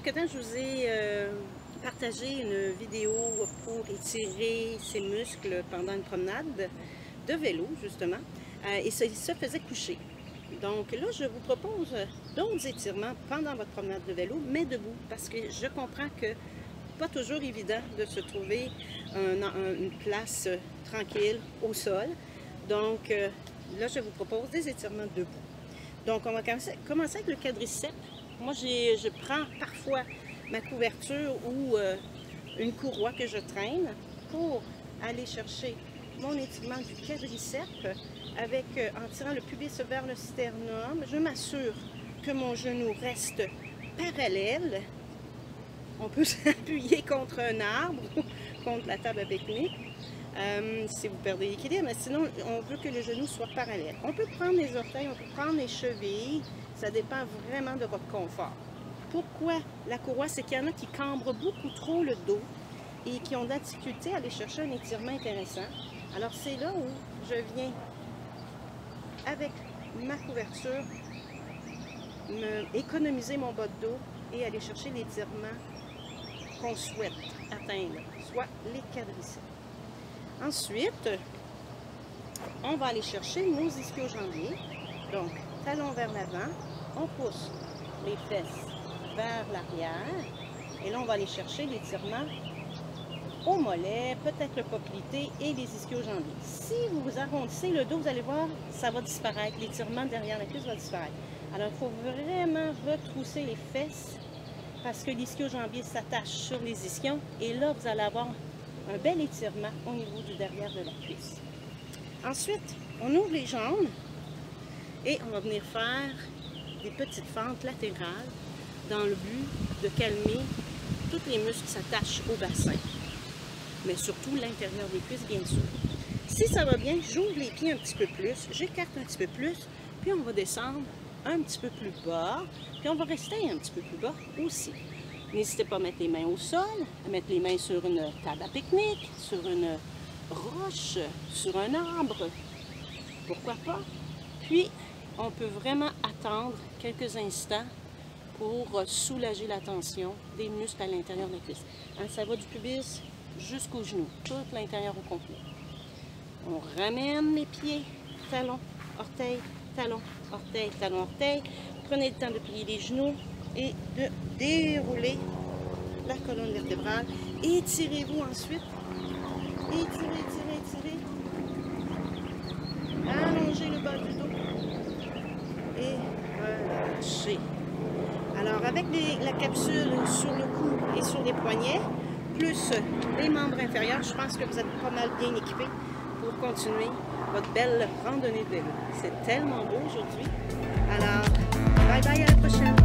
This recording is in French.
quelque temps, je vous ai partagé une vidéo pour étirer ses muscles pendant une promenade de vélo, justement, et ça se faisait coucher. Donc là, je vous propose d'autres étirements pendant votre promenade de vélo, mais debout, parce que je comprends que pas toujours évident de se trouver une place tranquille au sol. Donc là, je vous propose des étirements debout. Donc on va commencer avec le quadriceps. Moi, je prends parfois ma couverture ou une courroie que je traîne pour aller chercher mon étirement du quadriceps avec, en tirant le pubis vers le sternum. Je m'assure que mon genou reste parallèle. On peut s'appuyer contre un arbre ou contre la table à pique-nique si vous perdez l'équilibre, mais sinon on veut que le genou soit parallèle. On peut prendre les orteils, on peut prendre les chevilles, ça dépend vraiment de votre confort. Pourquoi la courroie? C'est qu'il y en a qui cambrent beaucoup trop le dos et qui ont de la difficulté à aller chercher un étirement intéressant. Alors c'est là où je viens avec ma couverture économiser mon bas de dos et aller chercher l'étirement qu'on souhaite atteindre, soit les quadriceps. Ensuite, on va aller chercher nos ischio-jambiers. Donc, talons vers l'avant, on pousse les fesses vers l'arrière. Et là, on va aller chercher l'étirement au mollet, peut-être le poplité et les ischio-jambiers. Si vous arrondissez le dos, vous allez voir, ça va disparaître. L'étirement derrière la cuisse va disparaître. Alors, il faut vraiment retrousser les fesses parce que l'ischio-jambier s'attache sur les ischions. Et là, vous allez avoir un bel étirement au niveau du derrière de la cuisse. Ensuite, on ouvre les jambes et on va venir faire des petites fentes latérales dans le but de calmer tous les muscles qui s'attachent au bassin, mais surtout l'intérieur des cuisses, bien sûr. Si ça va bien, j'ouvre les pieds un petit peu plus, j'écarte un petit peu plus, puis on va descendre un petit peu plus bas, puis on va rester un petit peu plus bas aussi. N'hésitez pas à mettre les mains au sol, à mettre les mains sur une table à pique-nique, sur une roche, sur un arbre, pourquoi pas. Puis, on peut vraiment attendre quelques instants pour soulager la tension des muscles à l'intérieur de la cuisse. Hein, ça va du pubis jusqu'au genou, tout l'intérieur au complet. On ramène les pieds, talons, orteils, talons, orteils, talons, orteils. Prenez le temps de plier les genoux et de dérouler la colonne vertébrale. Étirez-vous ensuite. Étirez, étirez, étirez. Allongez le bas du dos. Et relâchez. Alors, avec la capsule sur le cou et sur les poignets, plus les membres inférieurs, je pense que vous êtes pas mal bien équipés pour continuer votre belle randonnée de vélo. C'est tellement beau aujourd'hui. Alors, bye bye, à la prochaine.